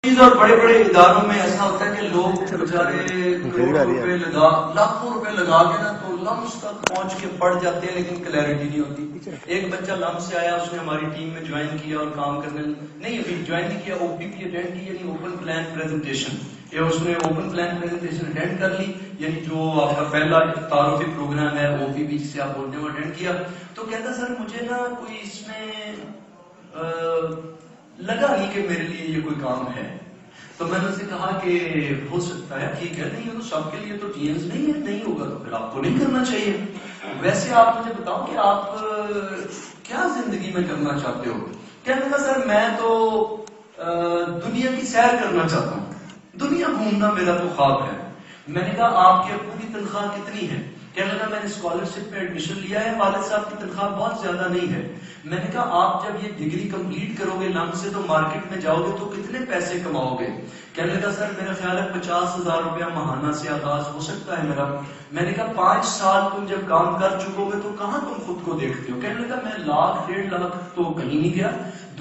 اور بڑے بڑے اداروں میں ایسا ہوتا ہے کہ لوگ بیچارے لاکھوں روپے لگا کے نا تو لمس تک پہنچ کے پڑھ جاتے ہیں لیکن کلیئرٹی نہیں ہوتی. ایک بچہ لمس سے آیا, اس نے ہماری ٹیم میں جوائن کیا اور کام کرنے نہیں ابھی جوائن نہیں کیا, او پی پی اٹینڈ کی یعنی اوپن پلان پریزنٹیشن. اس نے اوپن پلان پریزنٹیشن اٹینڈ کر لی, یعنی جو آپ کا پہلا تعارفی پروگرام ہے او پی پی جسے آپ بولتے ہیں وہ اٹینڈ کیا. تو کہتا سر مجھے نا کوئی اس میں لگا نہیں کہ میرے لیے یہ کوئی کام ہے. تو میں نے اسے کہا کہ ہو سکتا ہے, ٹھیک ہے, نہیں تو سب کے لیے تو ٹی ایمز نہیں ہے, نہیں ہوگا تو پھر آپ کو نہیں کرنا چاہیے. ویسے آپ مجھے بتاؤ کہ آپ کیا زندگی میں کرنا چاہتے ہو. کہنے لگا سر میں تو دنیا کی سیر کرنا چاہتا ہوں, دنیا گھومنا میرا تو خواب ہے. میں نے کہا آپ کی پوری تنخواہ کتنی ہے. کہنے لگا میں نے اسکالرشپ میں ایڈمیشن لیا ہے, والد صاحب کی تنخواہ بہت زیادہ نہیں ہے. میں نے کہا آپ جب یہ ڈگری کمپلیٹ کرو گے لم سے تو مارکیٹ میں جاؤ گے تو کتنے پیسے کماؤ گے. کہنے لگا سر میرا خیال ہے 50,000 روپیہ ماہانہ سے آغاز ہو سکتا ہے میرا. میں نے کہا 5 سال تم جب کام کر چکو گے تو کہاں تم خود کو دیکھتے ہو. کہنے لگا میں 1,00,000 1,50,000 تو کہیں نہیں گیا,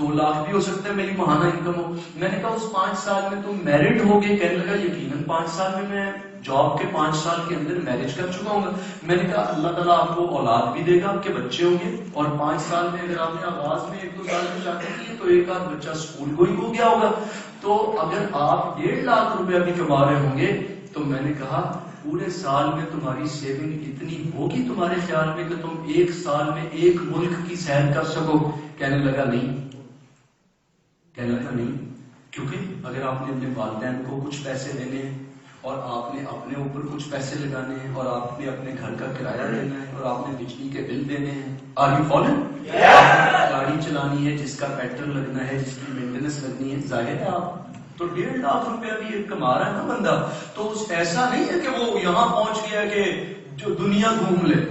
2 لاکھ بھی ہو سکتا ہے میری ماہانہ انکم ہو. میں نے کہا اس 5 سال میں تم میرڈ ہو گے. کہنے لگا یقیناً 5 سال میں جاب کے 5 سال کے اندر میرج کر چکا ہوں گا. میں نے کہا اللہ تعالیٰ آپ کو اولاد بھی دے گا, آپ کے بچے ہوں گے, اور 5 سال میں اگر آپ نے آغاز میں 1-2 سال میں شادی کی تو ایک آدھ بچہ اسکول گوئنگ ہو گیا ہوگا. تو اگر آپ 1.5 لاکھ روپیہ بھی کما رہے ہوں گے تو میں نے کہا پورے سال میں تمہاری سیونگ اتنی ہوگی تمہارے خیال میں کہ تم 1 سال میں 1 ملک کی سیر کر سکو. کہنے لگا نہیں, کہنے لگا نہیں, کیونکہ اگر آپ نے اپنے والدین کو کچھ پیسے دینے ہیں اور آپ نے اپنے اوپر کچھ پیسے لگانے ہیں اور آپ نے اپنے گھر کا کرایہ دینا ہے اور آپ نے بجلی کے بل دینے ہیں, آر یو فالوئنگ, گاڑی چلانی ہے جس کا پیٹرول لگنا ہے, جس کی مینٹیننس لگنی ہے, ظاہر ہے آپ تو 1.5 لاکھ روپیہ بھی کما رہا ہے نا بندہ. تو ایسا نہیں ہے کہ وہ یہاں پہنچ گیا کہ جو دنیا گھوم لے,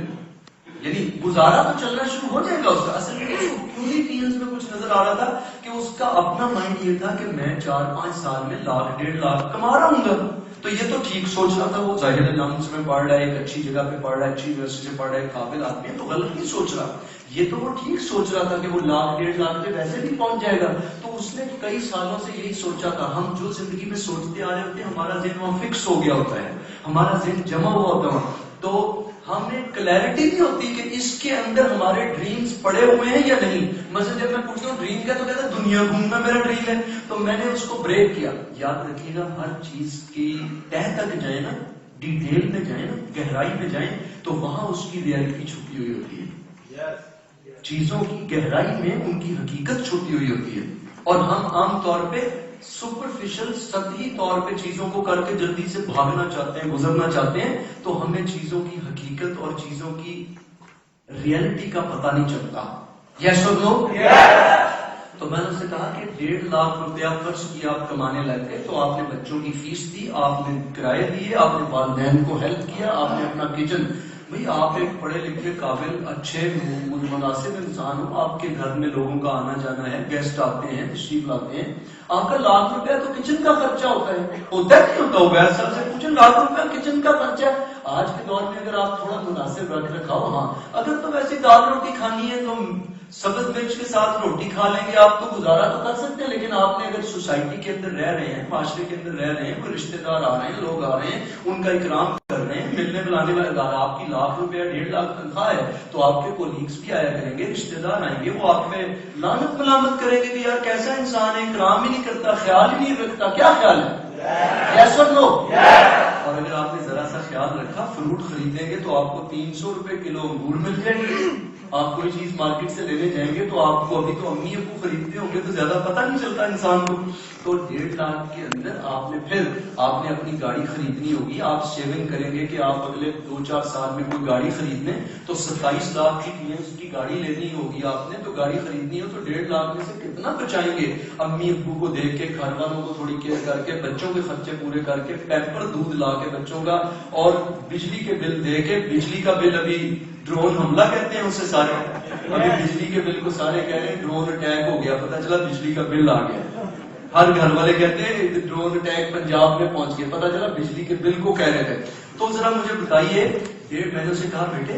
یعنی گزارا تو چلنا شروع ہو جائے گا اس کا. اصل میں کیوں نہیں ٹیلز میں کچھ نظر آ رہا تھا کہ اس کا اپنا مائنڈ یہ تھا کہ میں 4-5 سال میں 1,00,000 1.5 لاکھ کما رہا ہوں گا. تو یہ تو ٹھیک سوچ رہا تھا, وہ ظاہر ہے لمس میں پڑھ رہا ہے, ایک اچھی جگہ پہ پڑھ رہا ہے, اچھی یونیورسٹی سے پڑھ رہا ہے, قابل آدمی ہے, تو غلط نہیں سوچ رہا. یہ تو وہ ٹھیک سوچ رہا تھا کہ وہ 1,00,000 1.5 لاکھ پہ ویسے بھی پہنچ جائے گا. تو اس نے کئی سالوں سے یہی سوچا تھا. ہم جو زندگی میں سوچتے آ رہے ہوتے ہیں ہمارا ذہن وہاں فکس ہو گیا ہوتا ہے, ہمارا ذہن جمع ہوا ہوتا ہے, تو ہمیں کلیئرٹی نہیں ہوتی کہ اس کے اندر ہمارے ڈریمز پڑے ہوئے ہیں یا نہیں. مثلا جب میں پوچھتا ہوں ڈریم کیا تو کہتا ہے دنیا گھومنا میرا ڈریم ہے. تو میں نے اس کو بریک کیا. یاد رکھیے گا ہر چیز کی تہ تک جائیں نا, ڈیٹیل میں جائیں نا, گہرائی میں جائیں تو وہاں اس کی ریئلٹی چھپی ہوئی ہوتی ہے. چیزوں کی گہرائی میں ان کی حقیقت چھپی ہوئی ہوتی ہے. اور ہم عام طور پہ سپرفیشل سطحی طور پہ چیزوں کو کر کے جلدی سے بھاگنا چاہتے ہیں, گزرنا چاہتے ہیں, تو ہمیں چیزوں کی حقیقت اور چیزوں کی ریئلٹی کا پتہ نہیں چلتا. یس اور نو؟ تو میں نے اسے کہا کہ 1.5 لاکھ روپیہ فرض کیا آپ کمانے لگ گئے, تو آپ نے بچوں کی فیس دی, آپ نے کرائے دیے, آپ نے والدین کو ہیلپ کیا, آپ نے اپنا کچن, بھئی آپ ایک پڑھے لکھے قابل اچھے مناسب انسان ہو, آپ کے گھر میں لوگوں کا آنا جانا ہے, گیسٹ آتے ہیں, تشریف لاتے ہیں, آپ کا 1 لاکھ روپیہ تو کچن کا خرچہ ہوتا ہے. ہوتا ہے نہیں ہوتا؟ عبید صاحب سے پوچھیں 1 لاکھ روپیہ کچن کا خرچہ ہے. آج کے دور میں اگر آپ تھوڑا مناسب رکھ رکھاؤ, ہاں اگر تو ویسے دال روٹی کھانی ہے تو سبز مرچ کے ساتھ روٹی کھا لیں گے, آپ تو گزارا تو کر سکتے ہیں. لیکن آپ نے اگر سوسائٹی کے اندر رہ رہے ہیں, معاشرے کے اندر رہ رہے ہیں, کوئی رشتے دار آ رہے ہیں, لوگ آ رہے ہیں, ان کا اکرام کر رہے ہیں, ملنے ملانے والے ادارہ, آپ کی 1 لاکھ روپیہ 1.5 لاکھ تنخواہ ہے, تو آپ کے کولیگس بھی آیا کریں گے, رشتے دار آئیں گے, وہ آپ پہ لعنت ملامت کریں گے کہ یار کیسا انسان ہے, اکرام ہی نہیں کرتا, خیال ہی نہیں رکھتا. کیا خیال ہے؟ یس اور نو؟ اور اگر آپ نے ذرا سا خیال رکھا, فروٹ خریدیں گے تو آپ کو 300 روپے کلو انگور مل جائیں گے. آپ کوئی چیز مارکیٹ سے لینے جائیں گے تو آپ کو, ابھی تو امی ابو خریدتے ہوں گے تو زیادہ پتہ نہیں چلتا انسان کو, تو 1.5 لاکھ کے اندر آپ نے پھر آپ نے اپنی گاڑی خریدنی ہوگی, آپ سیونگ کریں گے کہ آپ اگلے 2-4 سال میں کوئی گاڑی خرید لیں, تو 27 لاکھ کی ٹیمز کی گاڑی لینی ہوگی آپ نے, تو گاڑی خریدنی ہو تو 1.5 لاکھ میں سے کتنا بچائیں گے؟ امی ابو کو دیکھ کے, گھر والوں کو تھوڑی کیئر کر کے, بچوں کے خرچے پورے کر کے, پیمپر دودھ لا کے بچوں کا, اور بجلی کے بل دے کے, بجلی کا بل ابھی ڈرون حملہ کہتے ہیں اسے سارے, ابھی بجلی کے بل کو سارے کہہ رہے ہیں ڈرون اٹیک ہو گیا, پتہ چلا بجلی کا بل آ گیا. ہر گھر والے کہتے ہیں ڈرون اٹیک پنجاب میں پہنچ گیا, پتہ چلا بجلی کے بل کو کہہ رہے تھے. تو ذرا مجھے بتائیے, میں نے اسے کہا بیٹے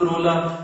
Corolla,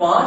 5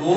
2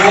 2